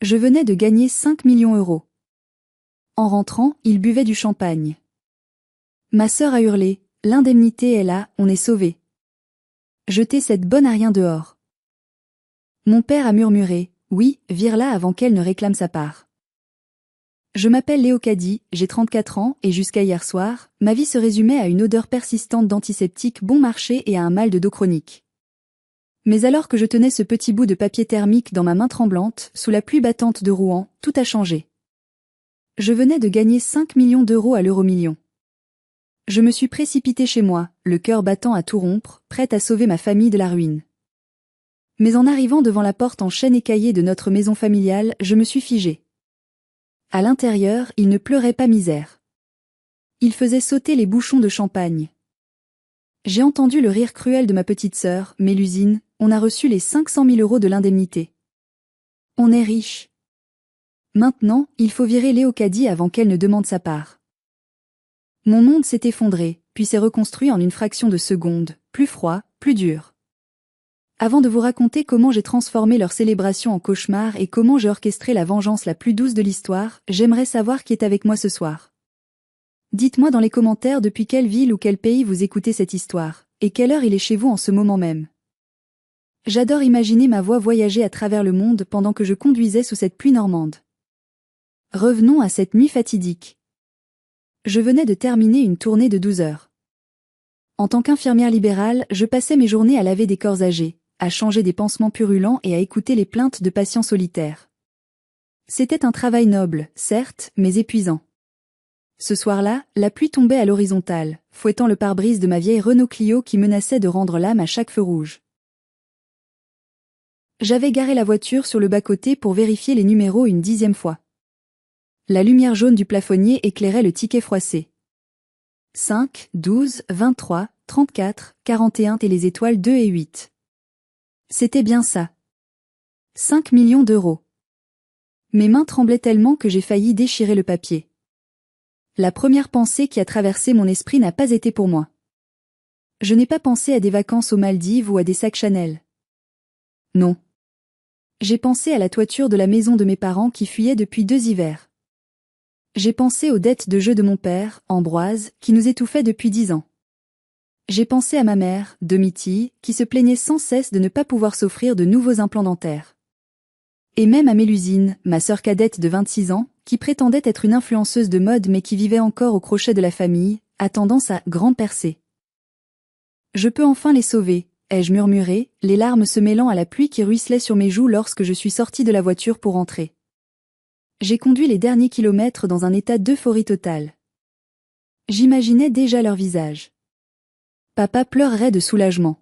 Je venais de gagner 5 millions €. En rentrant, il buvait du champagne. Ma sœur a hurlé, l'indemnité est là, on est sauvé. Jetez cette bonne à rien dehors. Mon père a murmuré, oui, vire-la avant qu'elle ne réclame sa part. Je m'appelle Léocadie, j'ai 34 ans et jusqu'à hier soir, ma vie se résumait à une odeur persistante d'antiseptique bon marché et à un mal de dos chronique. Mais alors que je tenais ce petit bout de papier thermique dans ma main tremblante, sous la pluie battante de Rouen, tout a changé. Je venais de gagner 5 millions d'euros à l'euro-million. Je me suis précipitée chez moi, le cœur battant à tout rompre, prête à sauver ma famille de la ruine. Mais en arrivant devant la porte en chêne écaillée de notre maison familiale, je me suis figée. À l'intérieur, il ne pleurait pas misère. Il faisait sauter les bouchons de champagne. J'ai entendu le rire cruel de ma petite sœur, Mélusine, on a reçu les 500 000 € de l'indemnité. On est riche. Maintenant, il faut virer Léocadie avant qu'elle ne demande sa part. Mon monde s'est effondré, puis s'est reconstruit en une fraction de seconde, plus froid, plus dur. Avant de vous raconter comment j'ai transformé leur célébration en cauchemar et comment j'ai orchestré la vengeance la plus douce de l'histoire, j'aimerais savoir qui est avec moi ce soir. Dites-moi dans les commentaires depuis quelle ville ou quel pays vous écoutez cette histoire, et quelle heure il est chez vous en ce moment même. J'adore imaginer ma voix voyager à travers le monde pendant que je conduisais sous cette pluie normande. Revenons à cette nuit fatidique. Je venais de terminer une tournée de 12 heures. En tant qu'infirmière libérale, je passais mes journées à laver des corps âgés, à changer des pansements purulents et à écouter les plaintes de patients solitaires. C'était un travail noble, certes, mais épuisant. Ce soir-là, la pluie tombait à l'horizontale, fouettant le pare-brise de ma vieille Renault Clio qui menaçait de rendre l'âme à chaque feu rouge. J'avais garé la voiture sur le bas-côté pour vérifier les numéros une 10e fois. La lumière jaune du plafonnier éclairait le ticket froissé. 5, 12, 23, 34, 41 et les étoiles 2 et 8. C'était bien ça. 5 millions d'euros. Mes mains tremblaient tellement que j'ai failli déchirer le papier. La première pensée qui a traversé mon esprit n'a pas été pour moi. Je n'ai pas pensé à des vacances aux Maldives ou à des sacs Chanel. Non. J'ai pensé à la toiture de la maison de mes parents qui fuyait depuis 2 hivers. J'ai pensé aux dettes de jeu de mon père, Ambroise, qui nous étouffait depuis 10 ans. J'ai pensé à ma mère, Domitille, qui se plaignait sans cesse de ne pas pouvoir s'offrir de nouveaux implants dentaires. Et même à Mélusine, ma sœur cadette de 26 ans, qui prétendait être une influenceuse de mode mais qui vivait encore au crochet de la famille, attendant sa grande percée. Je peux enfin les sauver, ai-je murmuré, les larmes se mêlant à la pluie qui ruisselait sur mes joues lorsque je suis sortie de la voiture pour rentrer. J'ai conduit les derniers kilomètres dans un état d'euphorie totale. J'imaginais déjà leur visage. Papa pleurerait de soulagement.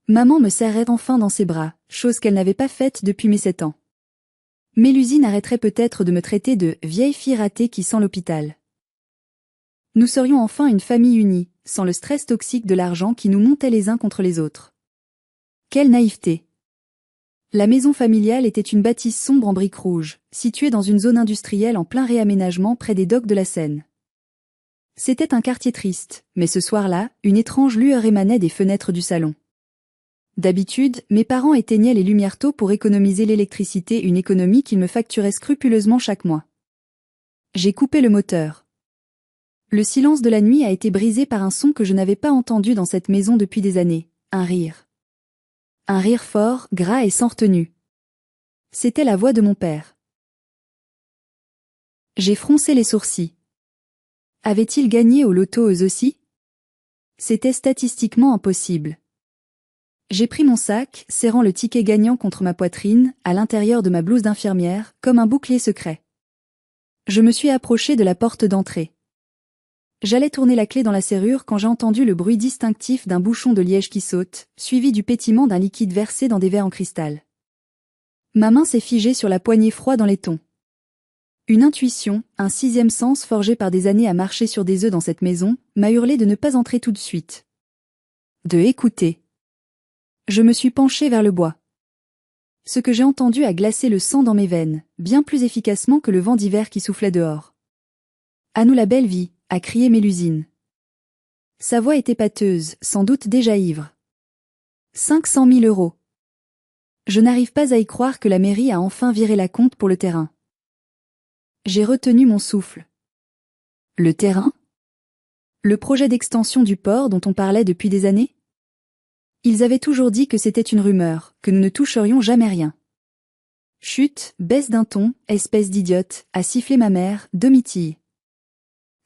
Maman me serrait enfin dans ses bras, chose qu'elle n'avait pas faite depuis mes 7 ans. Mélusine arrêterait peut-être de me traiter de « vieille fille ratée qui sent l'hôpital ». Nous serions enfin une famille unie, sans le stress toxique de l'argent qui nous montait les uns contre les autres. Quelle naïveté! La maison familiale était une bâtisse sombre en briques rouges, située dans une zone industrielle en plein réaménagement près des docks de la Seine. C'était un quartier triste, mais ce soir-là, une étrange lueur émanait des fenêtres du salon. D'habitude, mes parents éteignaient les lumières tôt pour économiser l'électricité, une économie qu'ils me facturaient scrupuleusement chaque mois. J'ai coupé le moteur. Le silence de la nuit a été brisé par un son que je n'avais pas entendu dans cette maison depuis des années, un rire. Un rire fort, gras et sans retenue. C'était la voix de mon père. J'ai froncé les sourcils. Avait-il gagné au loto eux aussi? C'était statistiquement impossible. J'ai pris mon sac, serrant le ticket gagnant contre ma poitrine, à l'intérieur de ma blouse d'infirmière, comme un bouclier secret. Je me suis approché de la porte d'entrée. J'allais tourner la clé dans la serrure quand j'ai entendu le bruit distinctif d'un bouchon de liège qui saute, suivi du pétillement d'un liquide versé dans des verres en cristal. Ma main s'est figée sur la poignée froide dans les tons. Une intuition, un 6e sens forgé par des années à marcher sur des œufs dans cette maison, m'a hurlé de ne pas entrer tout de suite. De écouter. Je me suis penchée vers le bois. Ce que j'ai entendu a glacé le sang dans mes veines, bien plus efficacement que le vent d'hiver qui soufflait dehors. À nous la belle vie, a crié Mélusine. Sa voix était pâteuse, sans doute déjà ivre. 500 000 €. Je n'arrive pas à y croire que la mairie a enfin viré la compte pour le terrain. J'ai retenu mon souffle. Le terrain? Le projet d'extension du port dont on parlait depuis des années? Ils avaient toujours dit que c'était une rumeur, que nous ne toucherions jamais rien. Chut, baisse d'un ton, espèce d'idiote, a sifflé ma mère, demi-tille.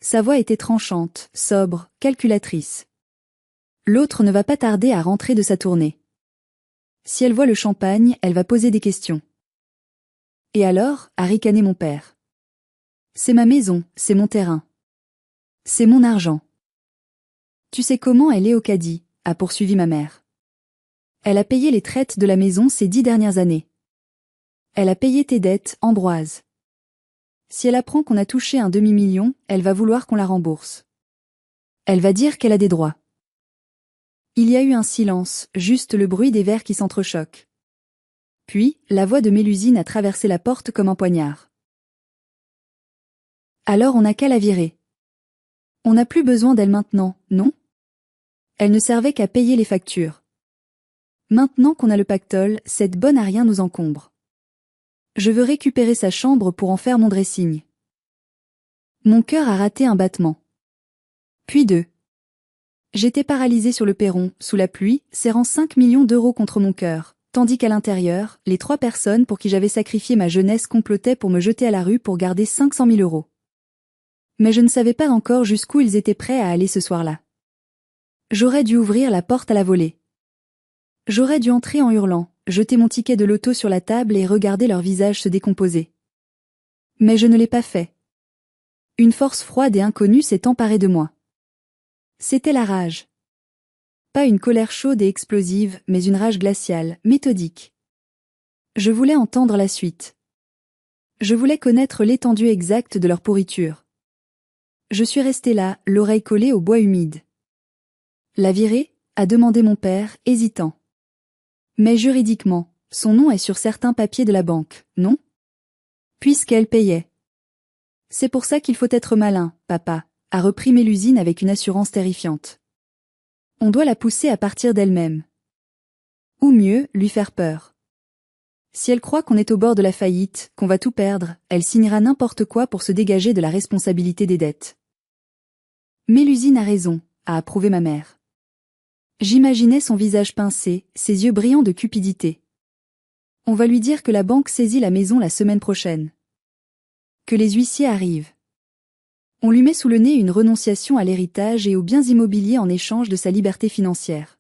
Sa voix était tranchante, sobre, calculatrice. L'autre ne va pas tarder à rentrer de sa tournée. Si elle voit le champagne, elle va poser des questions. Et alors, a ricané mon père. C'est ma maison, c'est mon terrain. C'est mon argent. Tu sais comment elle est au caddie, a poursuivi ma mère. Elle a payé les traites de la maison ces 10 dernières années. Elle a payé tes dettes, Ambroise. Si elle apprend qu'on a touché un demi-million, elle va vouloir qu'on la rembourse. Elle va dire qu'elle a des droits. Il y a eu un silence, juste le bruit des verres qui s'entrechoquent. Puis, la voix de Mélusine a traversé la porte comme un poignard. Alors on n'a qu'à la virer. On n'a plus besoin d'elle maintenant, non? Elle ne servait qu'à payer les factures. Maintenant qu'on a le pactole, cette bonne à rien nous encombre. Je veux récupérer sa chambre pour en faire mon dressing. Mon cœur a raté un battement. Puis deux. J'étais paralysée sur le perron, sous la pluie, serrant 5 millions d'euros contre mon cœur, tandis qu'à l'intérieur, les 3 personnes pour qui j'avais sacrifié ma jeunesse complotaient pour me jeter à la rue pour garder 500 000 euros. Mais je ne savais pas encore jusqu'où ils étaient prêts à aller ce soir-là. J'aurais dû ouvrir la porte à la volée. J'aurais dû entrer en hurlant, jeter mon ticket de loto sur la table et regarder leur visage se décomposer. Mais je ne l'ai pas fait. Une force froide et inconnue s'est emparée de moi. C'était la rage. Pas une colère chaude et explosive, mais une rage glaciale, méthodique. Je voulais entendre la suite. Je voulais connaître l'étendue exacte de leur pourriture. Je suis restée là, l'oreille collée au bois humide. La virer? A demandé mon père, hésitant. Mais juridiquement, son nom est sur certains papiers de la banque, non? Puisqu'elle payait. C'est pour ça qu'il faut être malin, papa, a repris Mélusine avec une assurance terrifiante. On doit la pousser à partir d'elle-même. Ou mieux, lui faire peur. Si elle croit qu'on est au bord de la faillite, qu'on va tout perdre, elle signera n'importe quoi pour se dégager de la responsabilité des dettes. Mélusine a raison, a approuvé ma mère. J'imaginais son visage pincé, ses yeux brillants de cupidité. On va lui dire que la banque saisit la maison la semaine prochaine. Que les huissiers arrivent. On lui met sous le nez une renonciation à l'héritage et aux biens immobiliers en échange de sa liberté financière.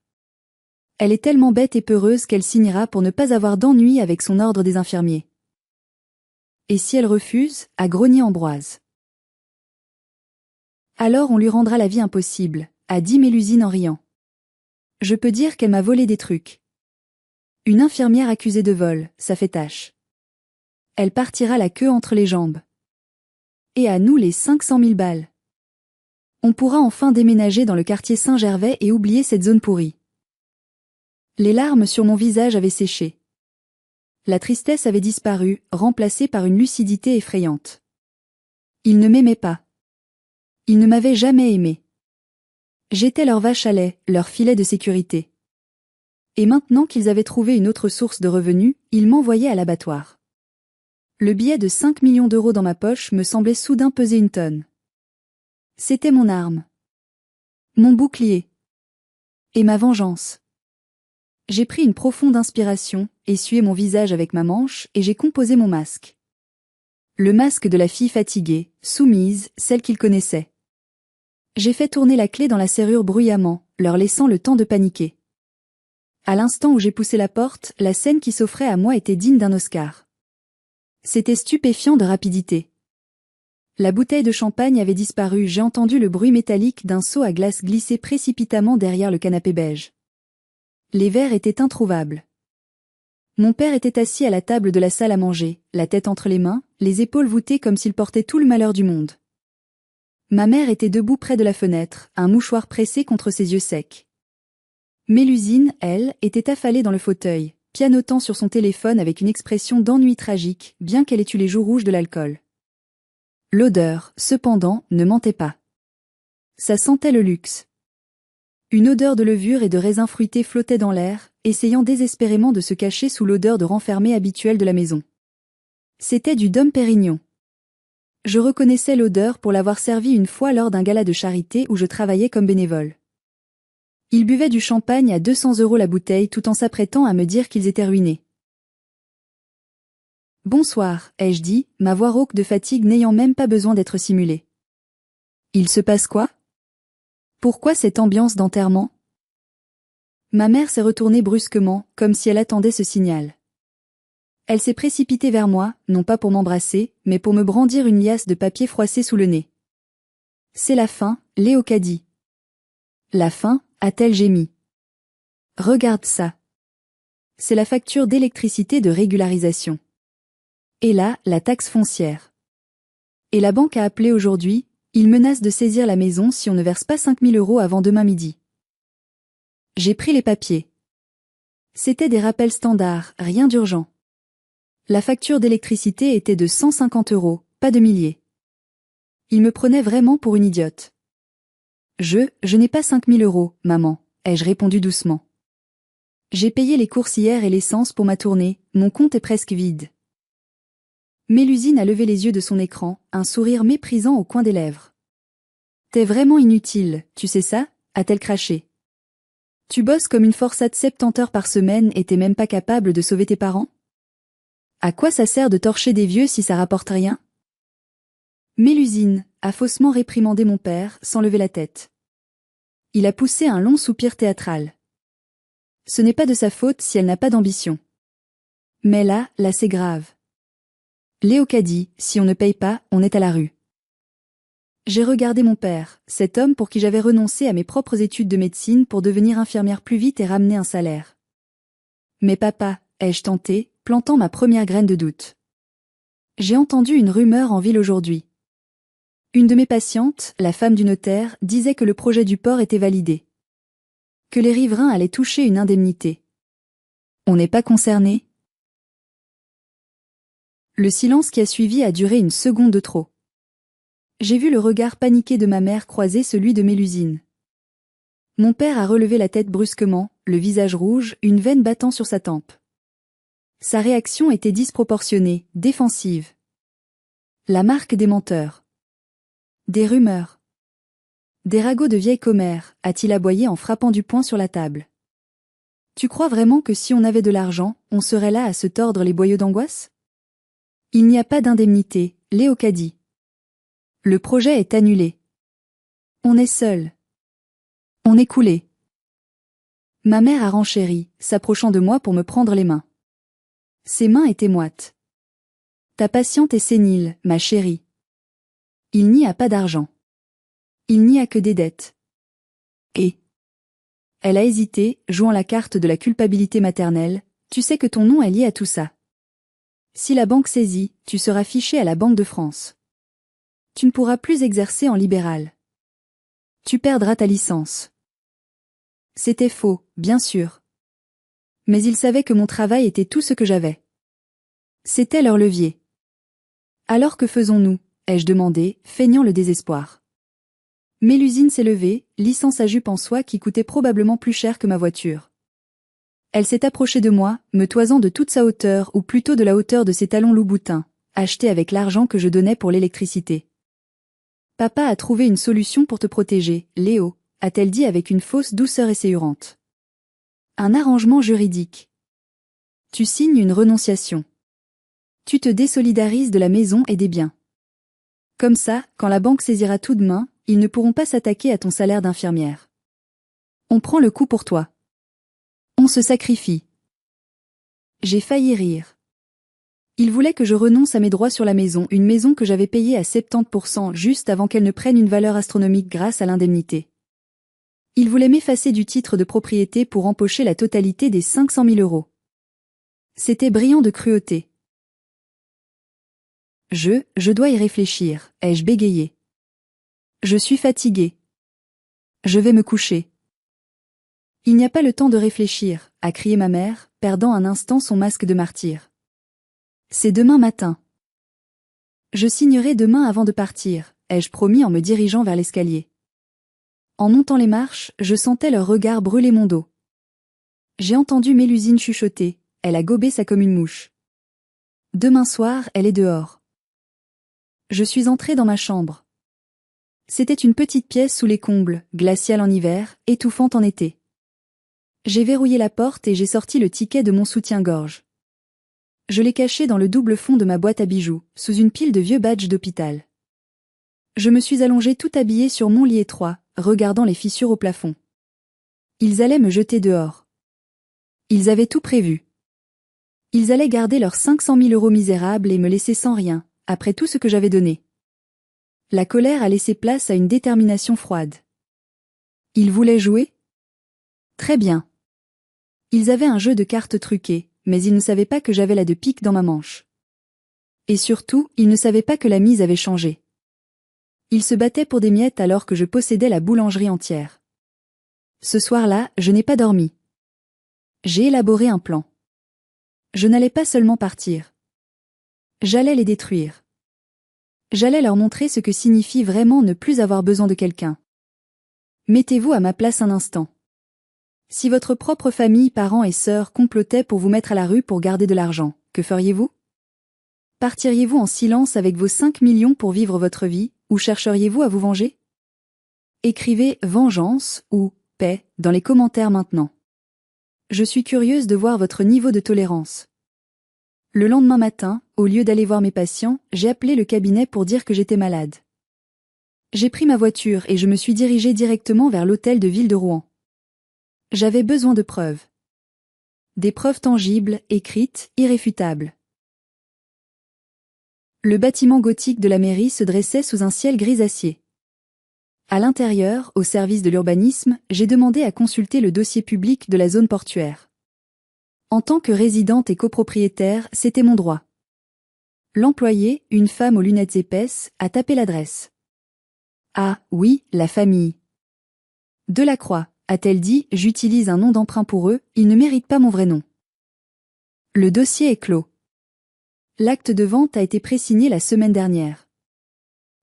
Elle est tellement bête et peureuse qu'elle signera pour ne pas avoir d'ennui avec son ordre des infirmiers. Et si elle refuse, a grogné Ambroise. Alors on lui rendra la vie impossible, a dit Mélusine en riant. Je peux dire qu'elle m'a volé des trucs. Une infirmière accusée de vol, ça fait tâche. Elle partira la queue entre les jambes. Et à nous les 500 000 balles. On pourra enfin déménager dans le quartier Saint-Gervais et oublier cette zone pourrie. Les larmes sur mon visage avaient séché. La tristesse avait disparu, remplacée par une lucidité effrayante. Ils ne m'aimaient pas. Ils ne m'avaient jamais aimé. J'étais leur vache à lait, leur filet de sécurité. Et maintenant qu'ils avaient trouvé une autre source de revenus, ils m'envoyaient à l'abattoir. Le billet de 5 millions d'euros dans ma poche me semblait soudain peser une tonne. C'était mon arme. Mon bouclier. Et ma vengeance. J'ai pris une profonde inspiration, essuyé mon visage avec ma manche et j'ai composé mon masque. Le masque de la fille fatiguée, soumise, celle qu'il connaissait. J'ai fait tourner la clé dans la serrure bruyamment, leur laissant le temps de paniquer. À l'instant où j'ai poussé la porte, la scène qui s'offrait à moi était digne d'un Oscar. C'était stupéfiant de rapidité. La bouteille de champagne avait disparu, j'ai entendu le bruit métallique d'un seau à glace glisser précipitamment derrière le canapé beige. Les verres étaient introuvables. Mon père était assis à la table de la salle à manger, la tête entre les mains, les épaules voûtées comme s'il portait tout le malheur du monde. Ma mère était debout près de la fenêtre, un mouchoir pressé contre ses yeux secs. Mélusine, elle, était affalée dans le fauteuil, pianotant sur son téléphone avec une expression d'ennui tragique, bien qu'elle ait eu les joues rouges de l'alcool. L'odeur, cependant, ne mentait pas. Ça sentait le luxe. Une odeur de levure et de raisins fruités flottait dans l'air, essayant désespérément de se cacher sous l'odeur de renfermé habituelle de la maison. C'était du Dom Pérignon. Je reconnaissais l'odeur pour l'avoir servi une fois lors d'un gala de charité où je travaillais comme bénévole. Ils buvaient du champagne à 200 € la bouteille tout en s'apprêtant à me dire qu'ils étaient ruinés. « Bonsoir », ai-je dit, ma voix rauque de fatigue n'ayant même pas besoin d'être simulée. « Il se passe quoi ? Pourquoi cette ambiance d'enterrement ?» Ma mère s'est retournée brusquement, comme si elle attendait ce signal. Elle s'est précipitée vers moi, non pas pour m'embrasser, mais pour me brandir une liasse de papier froissé sous le nez. « C'est la fin, Léocadie. »« La fin ?» a-t-elle gémi. « Regarde ça. C'est la facture d'électricité de régularisation. Et là, la taxe foncière. Et la banque a appelé aujourd'hui, ils menacent de saisir la maison si on ne verse pas 5 000 € avant demain midi. » J'ai pris les papiers. C'était des rappels standards, rien d'urgent. La facture d'électricité était de 150 €, pas de milliers. Il me prenait vraiment pour une idiote. Je n'ai pas 5 000 €, maman, ai-je répondu doucement. J'ai payé les courses hier et l'essence pour ma tournée, mon compte est presque vide. Mélusine a levé les yeux de son écran, un sourire méprisant au coin des lèvres. T'es vraiment inutile, tu sais ça, a-t-elle craché. Tu bosses comme une forçate 70 heures par semaine et t'es même pas capable de sauver tes parents? À quoi ça sert de torcher des vieux si ça rapporte rien? Mélusine a faussement réprimandé mon père sans lever la tête. Il a poussé un long soupir théâtral. Ce n'est pas de sa faute si elle n'a pas d'ambition. Mais là c'est grave. Léocadie, si on ne paye pas, on est à la rue. J'ai regardé mon père, cet homme pour qui j'avais renoncé à mes propres études de médecine pour devenir infirmière plus vite et ramener un salaire. Mais papa, ai-je tenté, plantant ma première graine de doute. J'ai entendu une rumeur en ville aujourd'hui. Une de mes patientes, la femme du notaire, disait que le projet du port était validé. Que les riverains allaient toucher une indemnité. On n'est pas concerné? Le silence qui a suivi a duré une seconde de trop. J'ai vu le regard paniqué de ma mère croiser celui de Mélusine. Mon père a relevé la tête brusquement, le visage rouge, une veine battant sur sa tempe. Sa réaction était disproportionnée, défensive. La marque des menteurs. Des rumeurs. Des ragots de vieille commère, a-t-il aboyé en frappant du poing sur la table. Tu crois vraiment que si on avait de l'argent, on serait là à se tordre les boyaux d'angoisse? Il n'y a pas d'indemnité, Léocadie. Le projet est annulé. On est seul. On est coulé. Ma mère a renchéri, s'approchant de moi pour me prendre les mains. Ses mains étaient moites. Ta patiente est sénile, ma chérie. Il n'y a pas d'argent. Il n'y a que des dettes. Et elle a hésité, jouant la carte de la culpabilité maternelle, tu sais que ton nom est lié à tout ça. Si la banque saisit, tu seras fiché à la Banque de France. Tu ne pourras plus exercer en libéral. Tu perdras ta licence. C'était faux, bien sûr. Mais ils savaient que mon travail était tout ce que j'avais. C'était leur levier. Alors que faisons-nous, ai-je demandé, feignant le désespoir. Mélusine s'est levée, lissant sa jupe en soie qui coûtait probablement plus cher que ma voiture. Elle s'est approchée de moi, me toisant de toute sa hauteur ou plutôt de la hauteur de ses talons loup-boutin, achetés avec l'argent que je donnais pour l'électricité. Papa a trouvé une solution pour te protéger, Léo, a-t-elle dit avec une fausse douceur essayurante. Un arrangement juridique. Tu signes une renonciation. Tu te désolidarises de la maison et des biens. Comme ça, quand la banque saisira tout demain, ils ne pourront pas s'attaquer à ton salaire d'infirmière. On prend le coup pour toi. On se sacrifie. J'ai failli rire. Il voulait que je renonce à mes droits sur la maison, une maison que j'avais payée à 70% juste avant qu'elle ne prenne une valeur astronomique grâce à l'indemnité. Il voulait m'effacer du titre de propriété pour empocher la totalité des 500 000 €. C'était brillant de cruauté. Je dois y réfléchir, ai-je bégayé. Je suis fatiguée. Je vais me coucher. Il n'y a pas le temps de réfléchir, a crié ma mère, perdant un instant son masque de martyr. C'est demain matin. Je signerai demain avant de partir, ai-je promis en me dirigeant vers l'escalier. En montant les marches, je sentais leur regard brûler mon dos. J'ai entendu Mélusine chuchoter, elle a gobé ça comme une mouche. Demain soir, elle est dehors. Je suis entrée dans ma chambre. C'était une petite pièce sous les combles, glaciale en hiver, étouffante en été. J'ai verrouillé la porte et j'ai sorti le ticket de mon soutien-gorge. Je l'ai caché dans le double fond de ma boîte à bijoux, sous une pile de vieux badges d'hôpital. Je me suis allongée tout habillée sur mon lit étroit, regardant les fissures au plafond. Ils allaient me jeter dehors. Ils avaient tout prévu. Ils allaient garder leurs 500 000 € misérables et me laisser sans rien, après tout ce que j'avais donné. La colère a laissé place à une détermination froide. Ils voulaient jouer ? Très bien. Ils avaient un jeu de cartes truqué, mais ils ne savaient pas que j'avais la de pique dans ma manche. Et surtout, ils ne savaient pas que la mise avait changé. Ils se battaient pour des miettes alors que je possédais la boulangerie entière. Ce soir-là, je n'ai pas dormi. J'ai élaboré un plan. Je n'allais pas seulement partir. J'allais les détruire. J'allais leur montrer ce que signifie vraiment ne plus avoir besoin de quelqu'un. Mettez-vous à ma place un instant. Si votre propre famille, parents et sœurs complotaient pour vous mettre à la rue pour garder de l'argent, que feriez-vous ? Partiriez-vous en silence avec vos 5 millions pour vivre votre vie, ou chercheriez-vous à vous venger ? Écrivez « vengeance » ou « paix » dans les commentaires maintenant. Je suis curieuse de voir votre niveau de tolérance. Le lendemain matin, au lieu d'aller voir mes patients, j'ai appelé le cabinet pour dire que j'étais malade. J'ai pris ma voiture et je me suis dirigée directement vers l'hôtel de ville de Rouen. J'avais besoin de preuves. Des preuves tangibles, écrites, irréfutables. Le bâtiment gothique de la mairie se dressait sous un ciel grisacier. À l'intérieur, au service de l'urbanisme, j'ai demandé à consulter le dossier public de la zone portuaire. En tant que résidente et copropriétaire, c'était mon droit. L'employé, une femme aux lunettes épaisses, a tapé l'adresse. Ah, oui, la famille. Delacroix, a-t-elle dit, j'utilise un nom d'emprunt pour eux, ils ne méritent pas mon vrai nom. Le dossier est clos. L'acte de vente a été présigné la semaine dernière.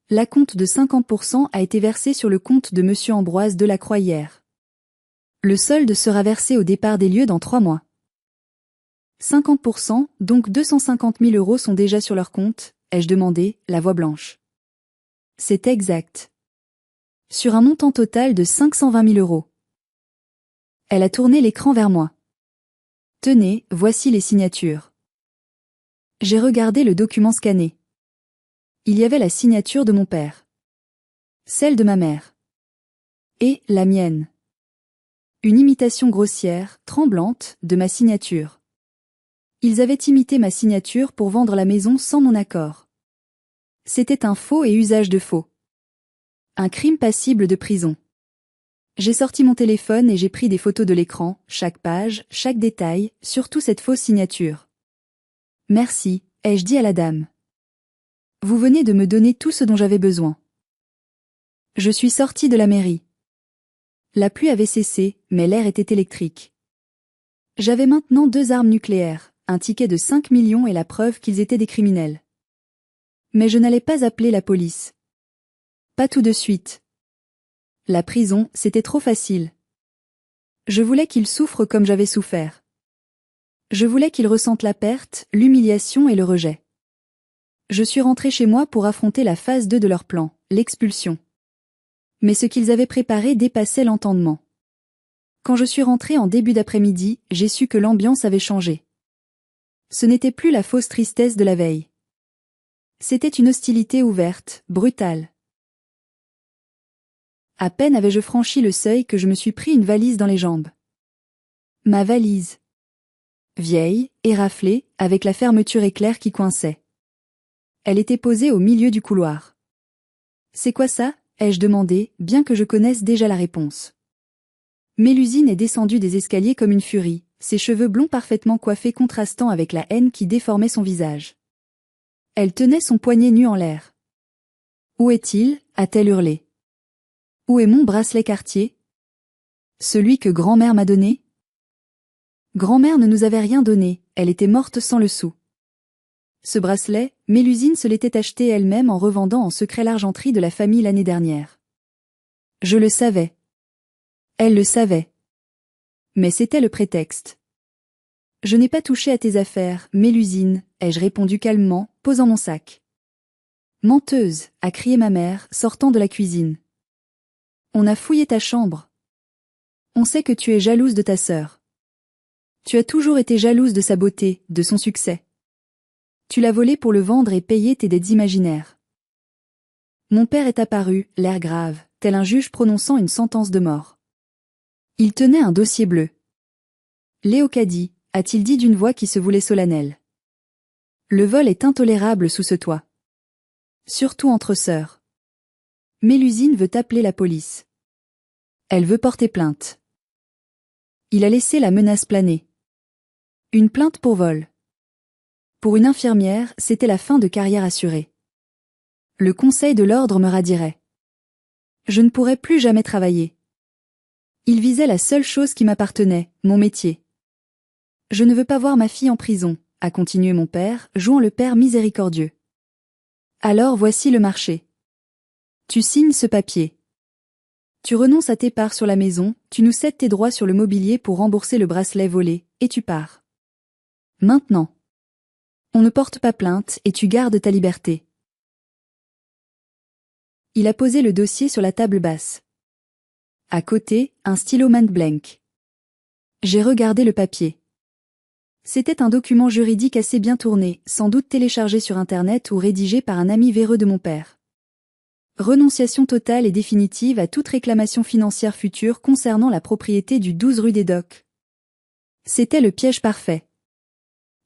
L'acompte de 50% a été versé sur le compte de monsieur Ambroise Delacroix hier. Le solde sera versé au départ des lieux dans 3 mois. 50%, donc 250 000 € sont déjà sur leur compte, ai-je demandé, la voix blanche. C'est exact. Sur un montant total de 520 000 €. Elle a tourné l'écran vers moi. Tenez, voici les signatures. J'ai regardé le document scanné. Il y avait la signature de mon père. Celle de ma mère. Et la mienne. Une imitation grossière, tremblante, de ma signature. Ils avaient imité ma signature pour vendre la maison sans mon accord. C'était un faux et usage de faux. Un crime passible de prison. J'ai sorti mon téléphone et j'ai pris des photos de l'écran, chaque page, chaque détail, surtout cette fausse signature. Merci, ai-je dit à la dame. Vous venez de me donner tout ce dont j'avais besoin. Je suis sortie de la mairie. La pluie avait cessé, mais l'air était électrique. J'avais maintenant 2 armes nucléaires, un ticket de 5 millions et la preuve qu'ils étaient des criminels. Mais je n'allais pas appeler la police. Pas tout de suite. La prison, c'était trop facile. Je voulais qu'ils souffrent comme j'avais souffert. Je voulais qu'ils ressentent la perte, l'humiliation et le rejet. Je suis rentrée chez moi pour affronter la phase 2 de leur plan, l'expulsion. Mais ce qu'ils avaient préparé dépassait l'entendement. Quand je suis rentrée en début d'après-midi, j'ai su que l'ambiance avait changé. Ce n'était plus la fausse tristesse de la veille. C'était une hostilité ouverte, brutale. À peine avais-je franchi le seuil que je me suis pris une valise dans les jambes. Ma valise. Vieille, éraflée, avec la fermeture éclair qui coinçait. Elle était posée au milieu du couloir. C'est quoi ça ? Ai-je demandé, bien que je connaisse déjà la réponse. Mélusine est descendue des escaliers comme une furie, ses cheveux blonds parfaitement coiffés contrastant avec la haine qui déformait son visage. Elle tenait son poignet nu en l'air. Où est-il ? A-t-elle hurlé. Où est mon bracelet Cartier ? Celui que grand-mère m'a donné ? Grand-mère ne nous avait rien donné, elle était morte sans le sou. Ce bracelet, Mélusine se l'était acheté elle-même en revendant en secret l'argenterie de la famille l'année dernière. Je le savais. Elle le savait. Mais c'était le prétexte. Je n'ai pas touché à tes affaires, Mélusine, ai-je répondu calmement, posant mon sac. Menteuse, a crié ma mère, sortant de la cuisine. On a fouillé ta chambre. On sait que tu es jalouse de ta sœur. Tu as toujours été jalouse de sa beauté, de son succès. Tu l'as volée pour le vendre et payer tes dettes imaginaires. Mon père est apparu, l'air grave, tel un juge prononçant une sentence de mort. Il tenait un dossier bleu. Léocadie, a-t-il dit d'une voix qui se voulait solennelle. Le vol est intolérable sous ce toit. Surtout entre sœurs. Mélusine veut appeler la police. Elle veut porter plainte. Il a laissé la menace planer. Une plainte pour vol. Pour une infirmière, c'était la fin de carrière assurée. Le conseil de l'ordre me radirait. Je ne pourrais plus jamais travailler. Il visait la seule chose qui m'appartenait, mon métier. Je ne veux pas voir ma fille en prison, a continué mon père, jouant le père miséricordieux. Alors voici le marché. Tu signes ce papier. Tu renonces à tes parts sur la maison, tu nous cèdes tes droits sur le mobilier pour rembourser le bracelet volé, et tu pars. Maintenant. On ne porte pas plainte et tu gardes ta liberté. Il a posé le dossier sur la table basse. À côté, un stylo main blank. J'ai regardé le papier. C'était un document juridique assez bien tourné, sans doute téléchargé sur Internet ou rédigé par un ami véreux de mon père. Renonciation totale et définitive à toute réclamation financière future concernant la propriété du 12 rue des Docks. C'était le piège parfait.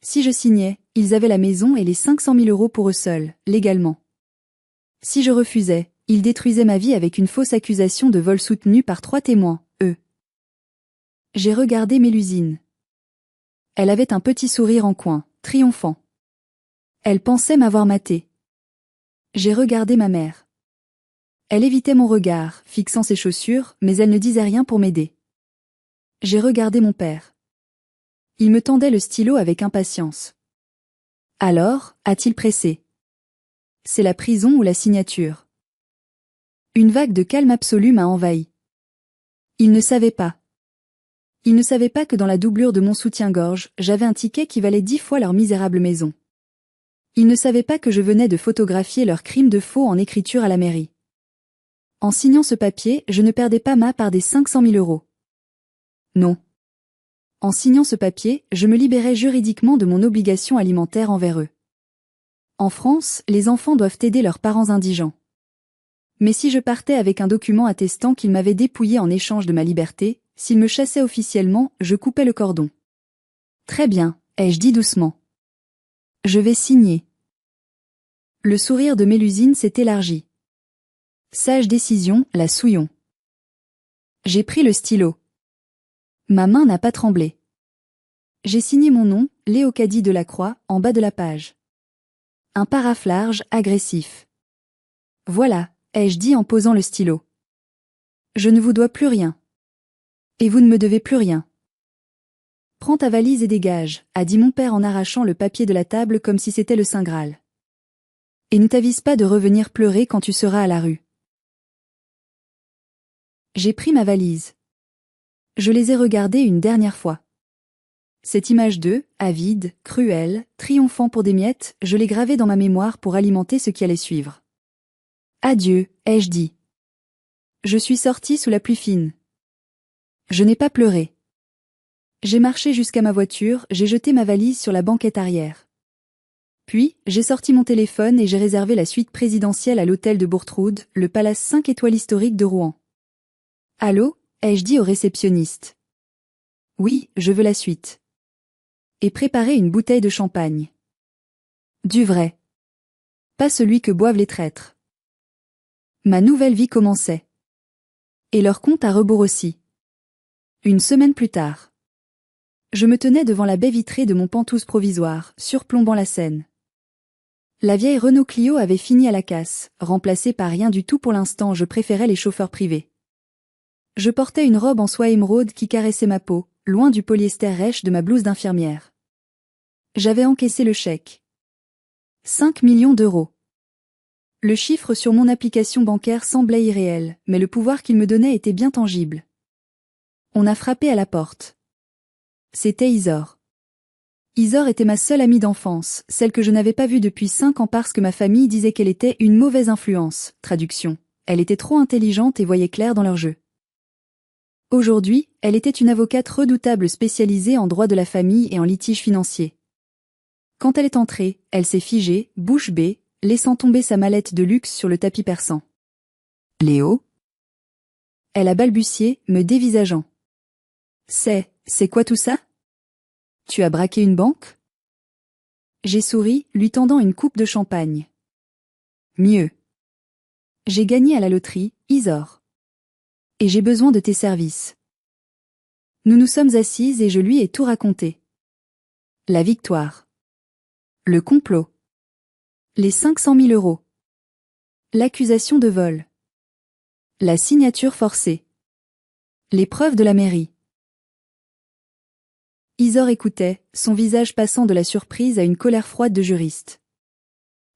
Si je signais, ils avaient la maison et les 500 000 € pour eux seuls, légalement. Si je refusais, ils détruisaient ma vie avec une fausse accusation de vol soutenue par 3 témoins, eux. J'ai regardé Mélusine. Elle avait un petit sourire en coin, triomphant. Elle pensait m'avoir maté. J'ai regardé ma mère. Elle évitait mon regard, fixant ses chaussures, mais elle ne disait rien pour m'aider. J'ai regardé mon père. Il me tendait le stylo avec impatience. Alors, a-t-il pressé. C'est la prison ou la signature. Une vague de calme absolu m'a envahi. Il ne savait pas. Il ne savait pas que dans la doublure de mon soutien-gorge, j'avais un ticket qui valait 10 fois leur misérable maison. Il ne savait pas que je venais de photographier leur crime de faux en écriture à la mairie. En signant ce papier, je ne perdais pas ma part des 500 000 €. Non. En signant ce papier, je me libérais juridiquement de mon obligation alimentaire envers eux. En France, les enfants doivent aider leurs parents indigents. Mais si je partais avec un document attestant qu'ils m'avaient dépouillé en échange de ma liberté, s'ils me chassaient officiellement, je coupais le cordon. Très bien, ai-je dit doucement. Je vais signer. Le sourire de Mélusine s'est élargi. Sage décision, la Souillon. J'ai pris le stylo. Ma main n'a pas tremblé. J'ai signé mon nom, Léocadie Delacroix, en bas de la page. Un paraphe large, agressif. Voilà, ai-je dit en posant le stylo. Je ne vous dois plus rien. Et vous ne me devez plus rien. Prends ta valise et dégage, a dit mon père en arrachant le papier de la table comme si c'était le Saint Graal. Et ne t'avise pas de revenir pleurer quand tu seras à la rue. J'ai pris ma valise. Je les ai regardés une dernière fois. Cette image d'eux, avide, cruelle, triomphant pour des miettes, je l'ai gravée dans ma mémoire pour alimenter ce qui allait suivre. Adieu, ai-je dit. Je suis sortie sous la pluie fine. Je n'ai pas pleuré. J'ai marché jusqu'à ma voiture, j'ai jeté ma valise sur la banquette arrière. Puis, j'ai sorti mon téléphone et j'ai réservé la suite présidentielle à l'hôtel de Bourtroude, le palace 5 étoiles historique de Rouen. Allô, ai-je dit au réceptionniste. Oui, je veux la suite. Et préparer une bouteille de champagne. Du vrai. Pas celui que boivent les traîtres. Ma nouvelle vie commençait. Et leur compte à rebours aussi. Une semaine plus tard. Je me tenais devant la baie vitrée de mon Pantouse provisoire, surplombant la Seine. La vieille Renault Clio avait fini à la casse, remplacée par rien du tout pour l'instant, je préférais les chauffeurs privés. Je portais une robe en soie émeraude qui caressait ma peau, loin du polyester rêche de ma blouse d'infirmière. J'avais encaissé le chèque. 5 millions d'euros. Le chiffre sur mon application bancaire semblait irréel, mais le pouvoir qu'il me donnait était bien tangible. On a frappé à la porte. C'était Isor. Isor était ma seule amie d'enfance, celle que je n'avais pas vue depuis 5 ans parce que ma famille disait qu'elle était une mauvaise influence. Traduction. Elle était trop intelligente et voyait clair dans leur jeu. Aujourd'hui, elle était une avocate redoutable spécialisée en droit de la famille et en litige financier. Quand elle est entrée, elle s'est figée, bouche bée, laissant tomber sa mallette de luxe sur le tapis persan. Léo? Elle a balbutié, me dévisageant. C'est quoi tout ça? Tu as braqué une banque? J'ai souri, lui tendant une coupe de champagne. Mieux. J'ai gagné à la loterie, Isor. Et j'ai besoin de tes services. Nous nous sommes assises et je lui ai tout raconté. La victoire. Le complot. Les 500 000 euros. L'accusation de vol. La signature forcée. Les preuves de la mairie. Isor écoutait, son visage passant de la surprise à une colère froide de juriste.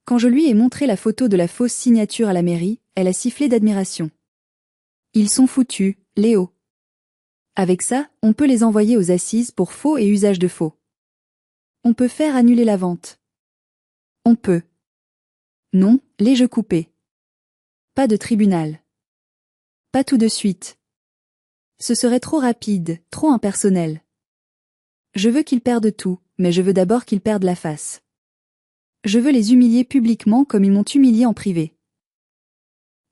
Quand je lui ai montré la photo de la fausse signature à la mairie, elle a sifflé d'admiration. Ils sont foutus, Léo. Avec ça, on peut les envoyer aux assises pour faux et usage de faux. On peut faire annuler la vente. On peut. Non, les jeux coupés. Pas de tribunal. Pas tout de suite. Ce serait trop rapide, trop impersonnel. Je veux qu'ils perdent tout, mais je veux d'abord qu'ils perdent la face. Je veux les humilier publiquement comme ils m'ont humilié en privé.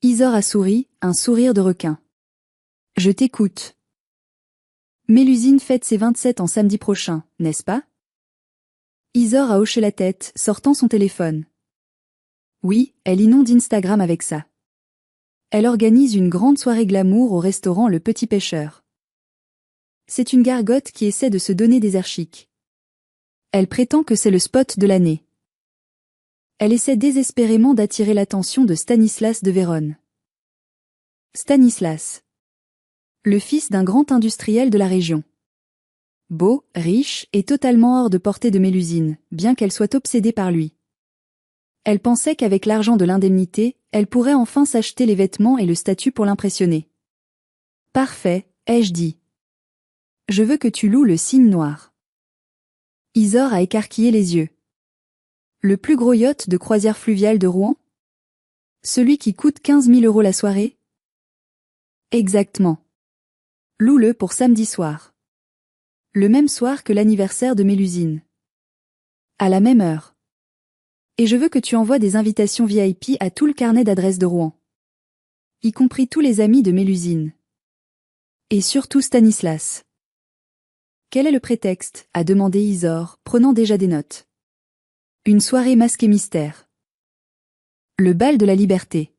Isor a souri, un sourire de requin. Je t'écoute. Mélusine fête ses 27 ans samedi prochain, n'est-ce pas? Isor a hoché la tête, sortant son téléphone. Oui, elle inonde Instagram avec ça. Elle organise une grande soirée glamour au restaurant Le Petit Pêcheur. C'est une gargote qui essaie de se donner des airs chics. Elle prétend que c'est le spot de l'année. Elle essaie désespérément d'attirer l'attention de Stanislas de Vérone. Stanislas. Le fils d'un grand industriel de la région. Beau, riche et totalement hors de portée de Mélusine, bien qu'elle soit obsédée par lui. Elle pensait qu'avec l'argent de l'indemnité, elle pourrait enfin s'acheter les vêtements et le statut pour l'impressionner. Parfait, ai-je dit. Je veux que tu loues le Cygne noir. Isor a écarquillé les yeux. Le plus gros yacht de croisière fluviale de Rouen? Celui qui coûte 15 000 € la soirée? Exactement. Loue-le pour samedi soir. Le même soir que l'anniversaire de Mélusine. À la même heure. Et je veux que tu envoies des invitations VIP à tout le carnet d'adresses de Rouen. Y compris tous les amis de Mélusine. Et surtout Stanislas. Quel est le prétexte? A demandé Isor, prenant déjà des notes. Une soirée masquée mystère. Le bal de la liberté.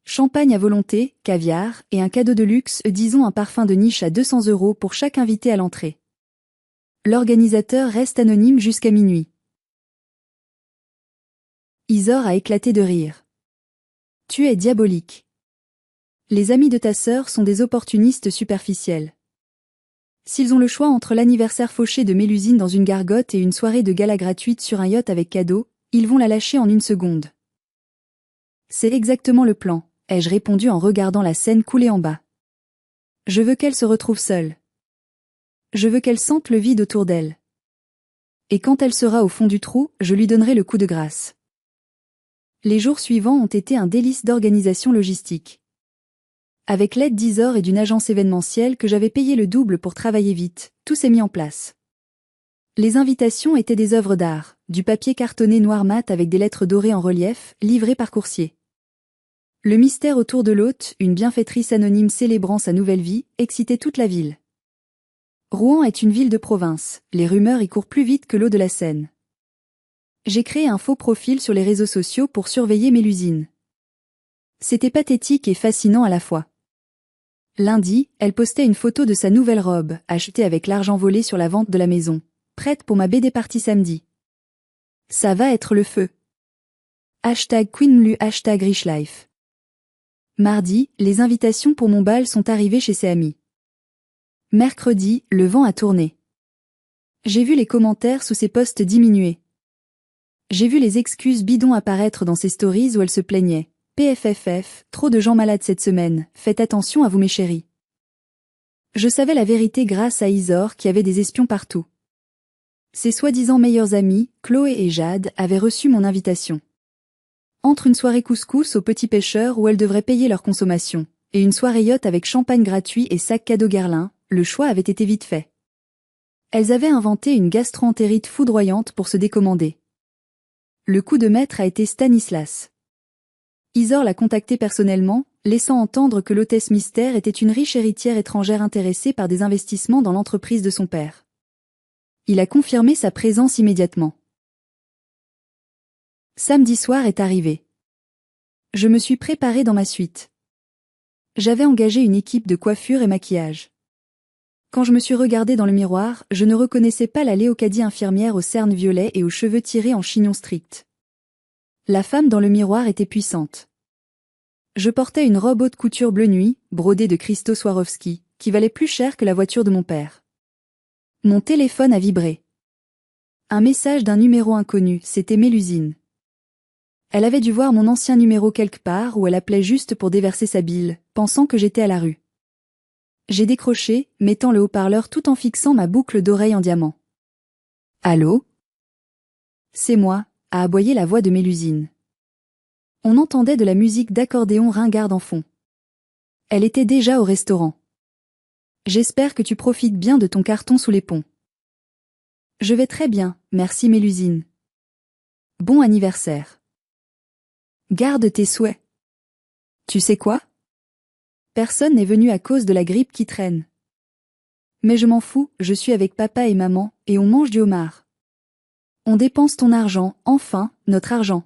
Champagne à volonté, caviar, et un cadeau de luxe, disons un parfum de niche à 200 € pour chaque invité à l'entrée. L'organisateur reste anonyme jusqu'à minuit. Isor a éclaté de rire. Tu es diabolique. Les amis de ta sœur sont des opportunistes superficiels. S'ils ont le choix entre l'anniversaire fauché de Mélusine dans une gargote et une soirée de gala gratuite sur un yacht avec cadeau, ils vont la lâcher en une seconde. C'est exactement le plan, ai-je répondu en regardant la scène couler en bas. Je veux qu'elle se retrouve seule. Je veux qu'elle sente le vide autour d'elle. Et quand elle sera au fond du trou, je lui donnerai le coup de grâce. Les jours suivants ont été un délice d'organisation logistique. Avec l'aide d'Isor et d'une agence événementielle que j'avais payé le double pour travailler vite, tout s'est mis en place. Les invitations étaient des œuvres d'art, du papier cartonné noir mat avec des lettres dorées en relief, livrées par coursier. Le mystère autour de l'hôte, une bienfaitrice anonyme célébrant sa nouvelle vie, excitait toute la ville. Rouen est une ville de province, les rumeurs y courent plus vite que l'eau de la Seine. J'ai créé un faux profil sur les réseaux sociaux pour surveiller Mélusine. C'était pathétique et fascinant à la fois. Lundi, elle postait une photo de sa nouvelle robe, achetée avec l'argent volé sur la vente de la maison, prête pour ma BD party samedi. Ça va être le feu. #QueenMlu #RichLife. Mardi, les invitations pour mon bal sont arrivées chez ses amis. Mercredi, le vent a tourné. J'ai vu les commentaires sous ses posts diminuer. J'ai vu les excuses bidons apparaître dans ses stories où elle se plaignait. PFFF, trop de gens malades cette semaine, faites attention à vous mes chéris. Je savais la vérité grâce à Isor qui avait des espions partout. Ses soi-disant meilleurs amis, Chloé et Jade, avaient reçu mon invitation. Entre une soirée couscous au Petit Pêcheur où elles devraient payer leur consommation, et une soirée yacht avec champagne gratuit et sac cadeau Guerlain, le choix avait été vite fait. Elles avaient inventé une gastro-entérite foudroyante pour se décommander. Le coup de maître a été Stanislas. Isor l'a contacté personnellement, laissant entendre que l'hôtesse mystère était une riche héritière étrangère intéressée par des investissements dans l'entreprise de son père. Il a confirmé sa présence immédiatement. Samedi soir est arrivé. Je me suis préparée dans ma suite. J'avais engagé une équipe de coiffure et maquillage. Quand je me suis regardée dans le miroir, je ne reconnaissais pas la Léocadie infirmière aux cernes violets et aux cheveux tirés en chignon strict. La femme dans le miroir était puissante. Je portais une robe haute couture bleu nuit, brodée de cristaux Swarovski, qui valait plus cher que la voiture de mon père. Mon téléphone a vibré. Un message d'un numéro inconnu, c'était Mélusine. Elle avait dû voir mon ancien numéro quelque part où elle appelait juste pour déverser sa bile, pensant que j'étais à la rue. J'ai décroché, mettant le haut-parleur tout en fixant ma boucle d'oreille en diamant. Allô ? C'est moi, a aboyé la voix de Mélusine. On entendait de la musique d'accordéon ringarde en fond. Elle était déjà au restaurant. J'espère que tu profites bien de ton carton sous les ponts. Je vais très bien, merci Mélusine. Bon anniversaire. Garde tes souhaits. Tu sais quoi ? Personne n'est venu à cause de la grippe qui traîne. Mais je m'en fous, je suis avec papa et maman, et on mange du homard. On dépense ton argent, enfin, notre argent.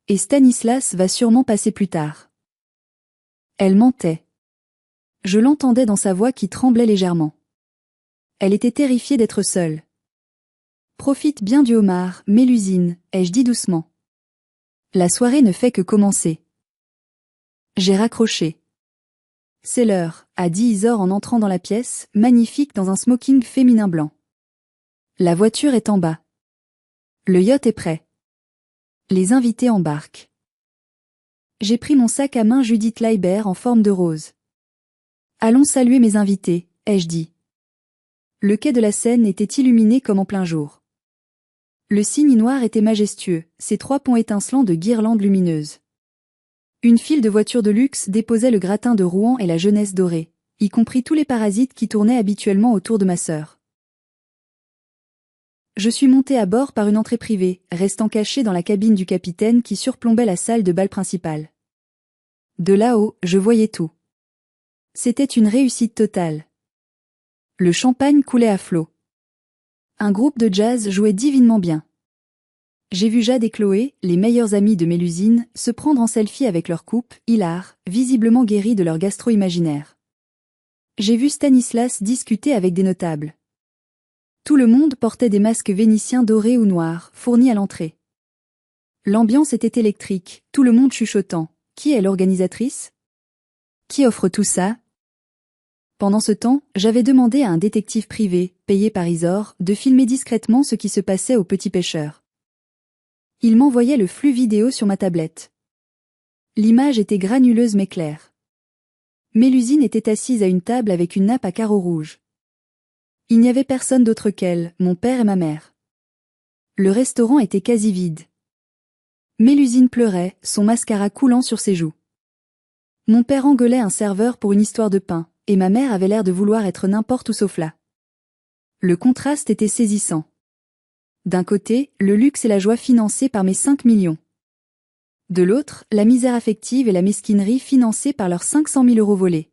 Et Stanislas va sûrement passer plus tard. Elle mentait. Je l'entendais dans sa voix qui tremblait légèrement. Elle était terrifiée d'être seule. Profite bien du homard, Mélusine, ai-je dit doucement. La soirée ne fait que commencer. J'ai raccroché. C'est l'heure, a dit Isor en entrant dans la pièce, magnifique dans un smoking féminin blanc. La voiture est en bas. Le yacht est prêt. Les invités embarquent. J'ai pris mon sac à main Judith Leiber en forme de rose. Allons saluer mes invités, ai-je dit. Le quai de la Seine était illuminé comme en plein jour. Le cygne noir était majestueux, ses 3 ponts étincelants de guirlandes lumineuses. Une file de voitures de luxe déposait le gratin de Rouen et la jeunesse dorée, y compris tous les parasites qui tournaient habituellement autour de ma sœur. Je suis montée à bord par une entrée privée, restant cachée dans la cabine du capitaine qui surplombait la salle de bal principale. De là-haut, je voyais tout. C'était une réussite totale. Le champagne coulait à flots. Un groupe de jazz jouait divinement bien. J'ai vu Jade et Chloé, les meilleures amies de Mélusine, se prendre en selfie avec leur couple, hilar, visiblement guéris de leur gastro imaginaire. J'ai vu Stanislas discuter avec des notables. Tout le monde portait des masques vénitiens dorés ou noirs, fournis à l'entrée. L'ambiance était électrique, tout le monde chuchotant. Qui est l'organisatrice ? Qui offre tout ça ? Pendant ce temps, j'avais demandé à un détective privé, payé par Isor, de filmer discrètement ce qui se passait au Petit Pêcheur. Il m'envoyait le flux vidéo sur ma tablette. L'image était granuleuse mais claire. Mélusine était assise à une table avec une nappe à carreaux rouges. Il n'y avait personne d'autre qu'elle, mon père et ma mère. Le restaurant était quasi vide. Mélusine pleurait, son mascara coulant sur ses joues. Mon père engueulait un serveur pour une histoire de pain, et ma mère avait l'air de vouloir être n'importe où sauf là. Le contraste était saisissant. D'un côté, le luxe et la joie financés par mes 5 millions. De l'autre, la misère affective et la mesquinerie financées par leurs 500 000 € volés.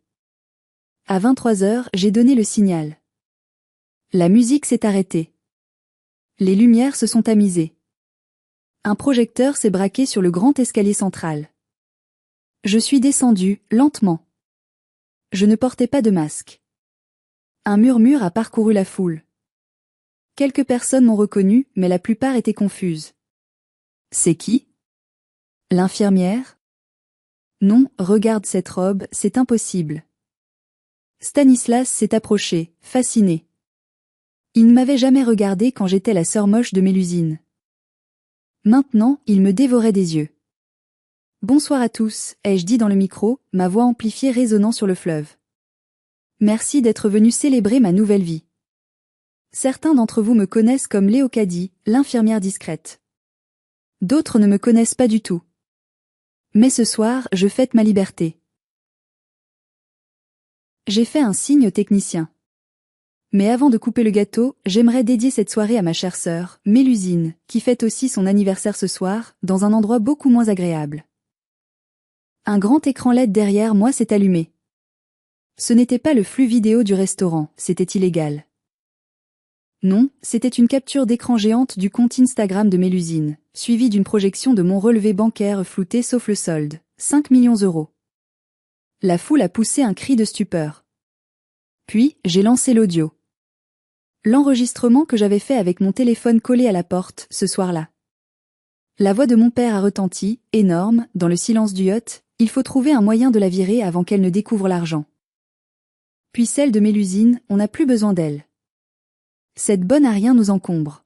À 23 heures, j'ai donné le signal. La musique s'est arrêtée. Les lumières se sont tamisées. Un projecteur s'est braqué sur le grand escalier central. Je suis descendue, lentement. Je ne portais pas de masque. Un murmure a parcouru la foule. Quelques personnes m'ont reconnu, mais la plupart étaient confuses. C'est qui ? L'infirmière ? Non, regarde cette robe, c'est impossible. Stanislas s'est approché, fasciné. Il ne m'avait jamais regardé quand j'étais la sœur moche de Mélusine. Maintenant, il me dévorait des yeux. Bonsoir à tous, ai-je dit dans le micro, ma voix amplifiée résonnant sur le fleuve. Merci d'être venu célébrer ma nouvelle vie. Certains d'entre vous me connaissent comme Léocadie, l'infirmière discrète. D'autres ne me connaissent pas du tout. Mais ce soir, je fête ma liberté. J'ai fait un signe au technicien. Mais avant de couper le gâteau, j'aimerais dédier cette soirée à ma chère sœur, Mélusine, qui fête aussi son anniversaire ce soir, dans un endroit beaucoup moins agréable. Un grand écran LED derrière moi s'est allumé. Ce n'était pas le flux vidéo du restaurant, c'était illégal. Non, c'était une capture d'écran géante du compte Instagram de Mélusine, suivie d'une projection de mon relevé bancaire flouté sauf le solde, 5 millions €. La foule a poussé un cri de stupeur. Puis, j'ai lancé l'audio. L'enregistrement que j'avais fait avec mon téléphone collé à la porte, ce soir-là. La voix de mon père a retenti, énorme, dans le silence du yacht, il faut trouver un moyen de la virer avant qu'elle ne découvre l'argent. Puis celle de Mélusine, on n'a plus besoin d'elle. Cette bonne à rien nous encombre.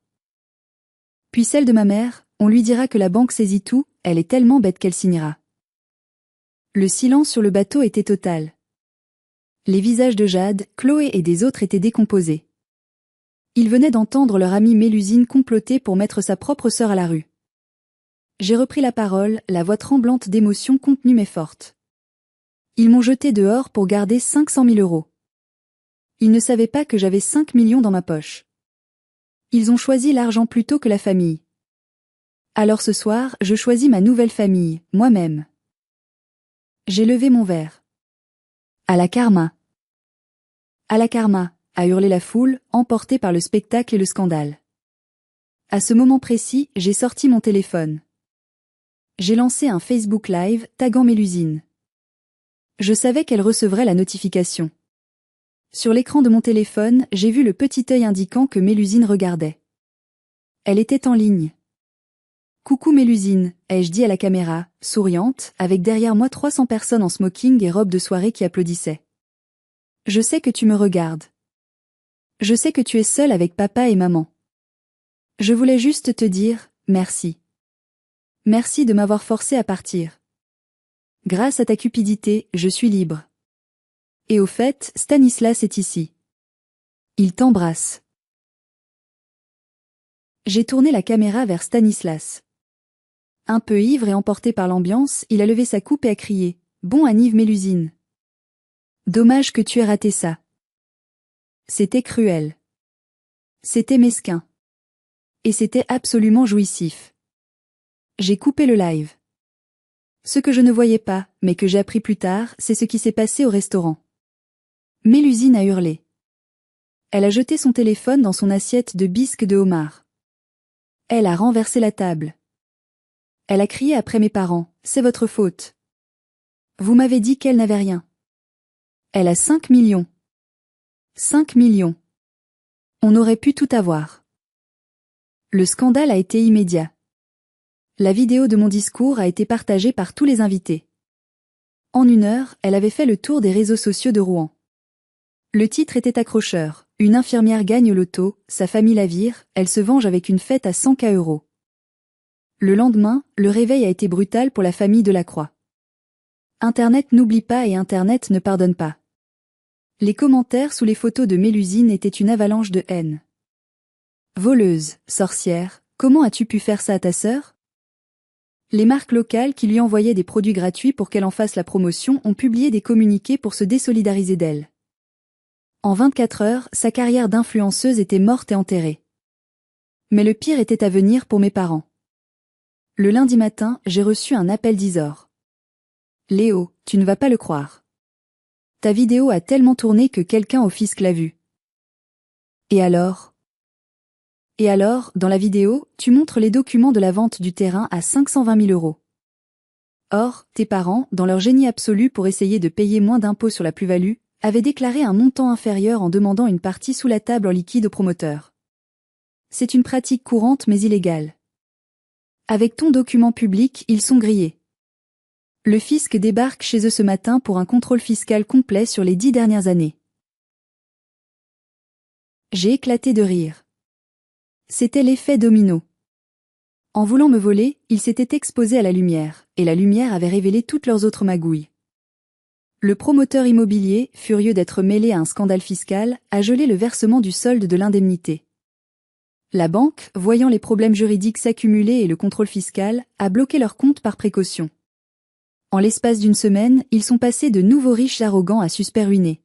Puis celle de ma mère, on lui dira que la banque saisit tout, elle est tellement bête qu'elle signera. Le silence sur le bateau était total. Les visages de Jade, Chloé et des autres étaient décomposés. Ils venaient d'entendre leur amie Mélusine comploter pour mettre sa propre sœur à la rue. J'ai repris la parole, la voix tremblante d'émotion contenue mais forte. Ils m'ont jeté dehors pour garder 500 000 €. Ils ne savaient pas que j'avais 5 millions dans ma poche. Ils ont choisi l'argent plutôt que la famille. Alors ce soir, je choisis ma nouvelle famille, moi-même. J'ai levé mon verre. À la karma. À la karma, a hurlé la foule, emportée par le spectacle et le scandale. À ce moment précis, j'ai sorti mon téléphone. J'ai lancé un Facebook Live, taguant Mélusine. Je savais qu'elle recevrait la notification. Sur l'écran de mon téléphone, j'ai vu le petit œil indiquant que Mélusine regardait. Elle était en ligne. Coucou Mélusine, ai-je dit à la caméra, souriante, avec derrière moi 300 personnes en smoking et robe de soirée qui applaudissaient. Je sais que tu me regardes. Je sais que tu es seule avec papa et maman. Je voulais juste te dire, merci. Merci de m'avoir forcé à partir. Grâce à ta cupidité, je suis libre. Et au fait, Stanislas est ici. Il t'embrasse. J'ai tourné la caméra vers Stanislas. Un peu ivre et emporté par l'ambiance, il a levé sa coupe et a crié « Bon anniv Mélusine. Dommage que tu aies raté ça. C'était cruel. C'était mesquin. Et c'était absolument jouissif. » J'ai coupé le live. Ce que je ne voyais pas, mais que j'ai appris plus tard, c'est ce qui s'est passé au restaurant. Mélusine a hurlé. Elle a jeté son téléphone dans son assiette de bisque de homard. Elle a renversé la table. Elle a crié après mes parents, « C'est votre faute. Vous m'avez dit qu'elle n'avait rien. » Elle a 5 millions. 5 millions. On aurait pu tout avoir. Le scandale a été immédiat. La vidéo de mon discours a été partagée par tous les invités. En 1 heure, elle avait fait le tour des réseaux sociaux de Rouen. Le titre était accrocheur. Une infirmière gagne au loto, sa famille la vire, elle se venge avec une fête à 100 000 €. Le lendemain, le réveil a été brutal pour la famille Delacroix. Internet n'oublie pas et Internet ne pardonne pas. Les commentaires sous les photos de Mélusine étaient une avalanche de haine. Voleuse, sorcière, comment as-tu pu faire ça à ta sœur? Les marques locales qui lui envoyaient des produits gratuits pour qu'elle en fasse la promotion ont publié des communiqués pour se désolidariser d'elle. En 24 heures, sa carrière d'influenceuse était morte et enterrée. Mais le pire était à venir pour mes parents. Le lundi matin, j'ai reçu un appel d'Isor. Léo, tu ne vas pas le croire. Ta vidéo a tellement tourné que quelqu'un au fisc l'a vue. Et alors? Et alors, dans la vidéo, tu montres les documents de la vente du terrain à 520 000 €. Or, tes parents, dans leur génie absolu pour essayer de payer moins d'impôts sur la plus-value, avaient déclaré un montant inférieur en demandant une partie sous la table en liquide au promoteur. C'est une pratique courante mais illégale. Avec ton document public, ils sont grillés. Le fisc débarque chez eux ce matin pour un contrôle fiscal complet sur les 10 dernières années. J'ai éclaté de rire. C'était l'effet domino. En voulant me voler, ils s'étaient exposés à la lumière, et la lumière avait révélé toutes leurs autres magouilles. Le promoteur immobilier, furieux d'être mêlé à un scandale fiscal, a gelé le versement du solde de l'indemnité. La banque, voyant les problèmes juridiques s'accumuler et le contrôle fiscal, a bloqué leur compte par précaution. En l'espace d'une semaine, ils sont passés de nouveaux riches arrogants à suspects ruinés.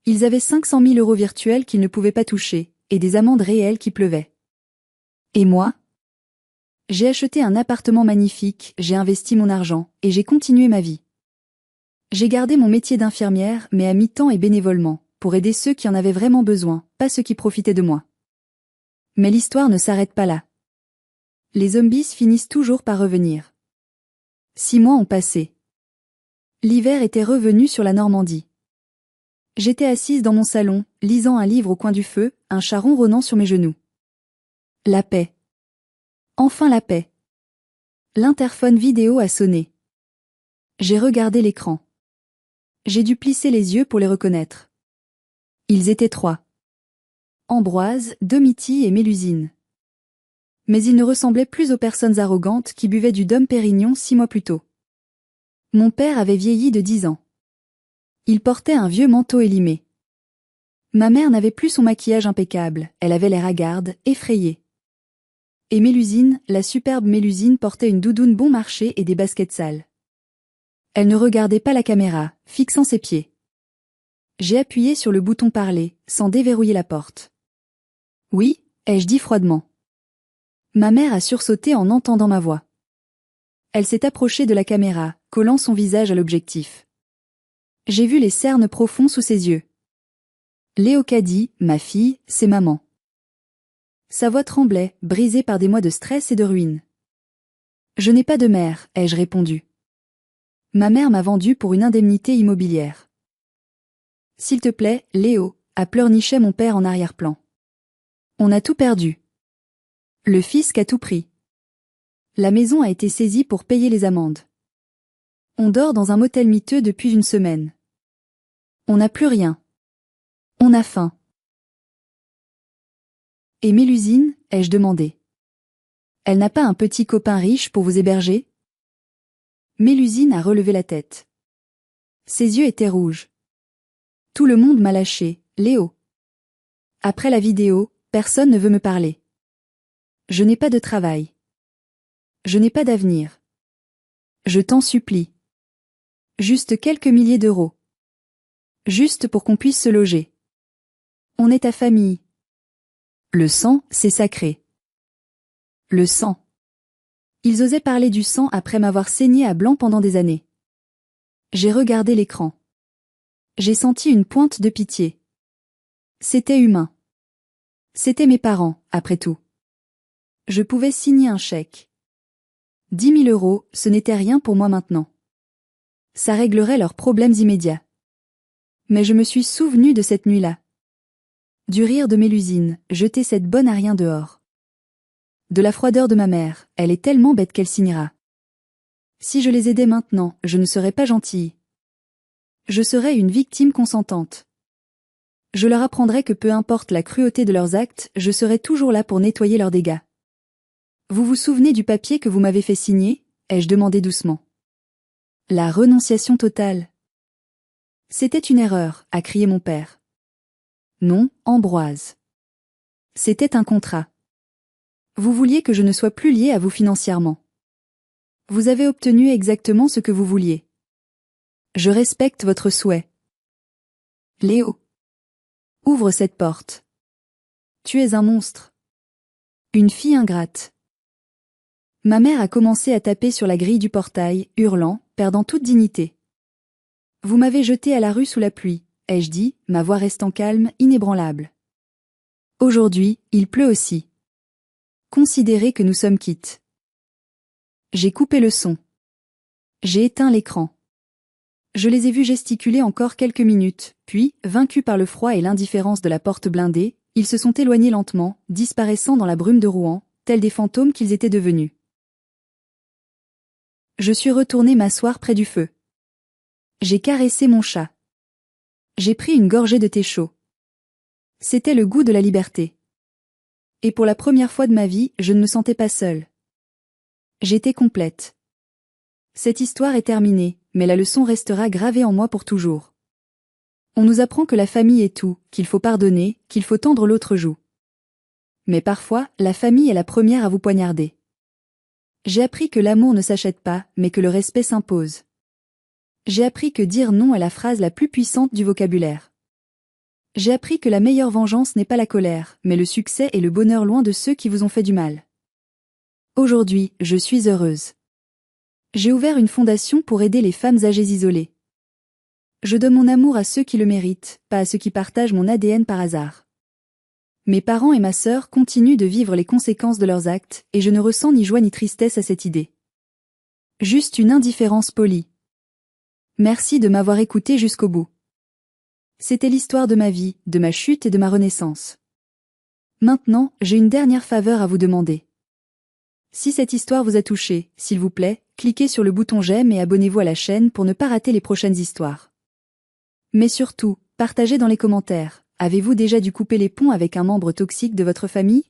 Ils avaient 500 000 euros virtuels qu'ils ne pouvaient pas toucher, et des amendes réelles qui pleuvaient. Et moi? J'ai acheté un appartement magnifique, j'ai investi mon argent, et j'ai continué ma vie. J'ai gardé mon métier d'infirmière, mais à mi-temps et bénévolement, pour aider ceux qui en avaient vraiment besoin, pas ceux qui profitaient de moi. Mais l'histoire ne s'arrête pas là. Les zombies finissent toujours par revenir. 6 mois ont passé. L'hiver était revenu sur la Normandie. J'étais assise dans mon salon, lisant un livre au coin du feu, un chat ronronnant sur mes genoux. La paix. Enfin la paix. L'interphone vidéo a sonné. J'ai regardé l'écran. J'ai dû plisser les yeux pour les reconnaître. Ils étaient 3. Ambroise, Domitille et Mélusine. Mais ils ne ressemblaient plus aux personnes arrogantes qui buvaient du Dom Pérignon 6 mois plus tôt. Mon père avait vieilli de 10 ans. Il portait un vieux manteau élimé. Ma mère n'avait plus son maquillage impeccable, elle avait l'air hagarde, effrayée. Et Mélusine, la superbe Mélusine portait une doudoune bon marché et des baskets sales. Elle ne regardait pas la caméra, fixant ses pieds. J'ai appuyé sur le bouton parler, sans déverrouiller la porte. Oui, ai-je dit froidement. Ma mère a sursauté en entendant ma voix. Elle s'est approchée de la caméra, collant son visage à l'objectif. J'ai vu les cernes profonds sous ses yeux. Léocadie, ma fille, c'est maman. Sa voix tremblait, brisée par des mois de stress et de ruine. Je n'ai pas de mère, ai-je répondu. Ma mère m'a vendu pour une indemnité immobilière. S'il te plaît, Léo, a pleurniché mon père en arrière-plan. On a tout perdu. Le fisc a tout pris. La maison a été saisie pour payer les amendes. On dort dans un motel miteux depuis une semaine. On n'a plus rien. On a faim. Et Mélusine, ai-je demandé. Elle n'a pas un petit copain riche pour vous héberger? Mélusine a relevé la tête. Ses yeux étaient rouges. Tout le monde m'a lâché, Léo. Après la vidéo, personne ne veut me parler. Je n'ai pas de travail. Je n'ai pas d'avenir. Je t'en supplie. Juste quelques milliers d'euros. Juste pour qu'on puisse se loger. On est ta famille. Le sang, c'est sacré. Le sang. Ils osaient parler du sang après m'avoir saigné à blanc pendant des années. J'ai regardé l'écran. J'ai senti une pointe de pitié. C'était humain. C'étaient mes parents, après tout. Je pouvais signer un chèque. 10 000 euros, ce n'était rien pour moi maintenant. Ça réglerait leurs problèmes immédiats. Mais je me suis souvenu de cette nuit-là. Du rire de Mélusine, jeter cette bonne à rien dehors. De la froideur de ma mère, elle est tellement bête qu'elle signera. Si je les aidais maintenant, je ne serais pas gentille. Je serais une victime consentante. Je leur apprendrais que peu importe la cruauté de leurs actes, je serai toujours là pour nettoyer leurs dégâts. Vous vous souvenez du papier que vous m'avez fait signer? Ai-je demandé doucement. La renonciation totale. C'était une erreur, a crié mon père. Non, Ambroise. C'était un contrat. Vous vouliez que je ne sois plus lié à vous financièrement. Vous avez obtenu exactement ce que vous vouliez. Je respecte votre souhait. Léo. Ouvre cette porte. Tu es un monstre. Une fille ingrate. Ma mère a commencé à taper sur la grille du portail, hurlant, perdant toute dignité. Vous m'avez jeté à la rue sous la pluie, ai-je dit, ma voix restant calme, inébranlable. Aujourd'hui, il pleut aussi. Considérez que nous sommes quittes. J'ai coupé le son. J'ai éteint l'écran. Je les ai vus gesticuler encore quelques minutes, puis, vaincus par le froid et l'indifférence de la porte blindée, ils se sont éloignés lentement, disparaissant dans la brume de Rouen, tels des fantômes qu'ils étaient devenus. Je suis retourné m'asseoir près du feu. J'ai caressé mon chat. J'ai pris une gorgée de thé chaud. C'était le goût de la liberté. Et pour la première fois de ma vie, je ne me sentais pas seule. J'étais complète. Cette histoire est terminée, mais la leçon restera gravée en moi pour toujours. On nous apprend que la famille est tout, qu'il faut pardonner, qu'il faut tendre l'autre joue. Mais parfois, la famille est la première à vous poignarder. J'ai appris que l'amour ne s'achète pas, mais que le respect s'impose. J'ai appris que dire non est la phrase la plus puissante du vocabulaire. J'ai appris que la meilleure vengeance n'est pas la colère, mais le succès et le bonheur loin de ceux qui vous ont fait du mal. Aujourd'hui, je suis heureuse. J'ai ouvert une fondation pour aider les femmes âgées isolées. Je donne mon amour à ceux qui le méritent, pas à ceux qui partagent mon ADN par hasard. Mes parents et ma sœur continuent de vivre les conséquences de leurs actes, et je ne ressens ni joie ni tristesse à cette idée. Juste une indifférence polie. Merci de m'avoir écouté jusqu'au bout. C'était l'histoire de ma vie, de ma chute et de ma renaissance. Maintenant, j'ai une dernière faveur à vous demander. Si cette histoire vous a touché, s'il vous plaît, cliquez sur le bouton j'aime et abonnez-vous à la chaîne pour ne pas rater les prochaines histoires. Mais surtout, partagez dans les commentaires. Avez-vous déjà dû couper les ponts avec un membre toxique de votre famille?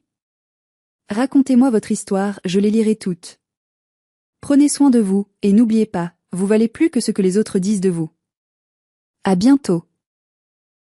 Racontez-moi votre histoire, je les lirai toutes. Prenez soin de vous, et n'oubliez pas, vous valez plus que ce que les autres disent de vous. À bientôt.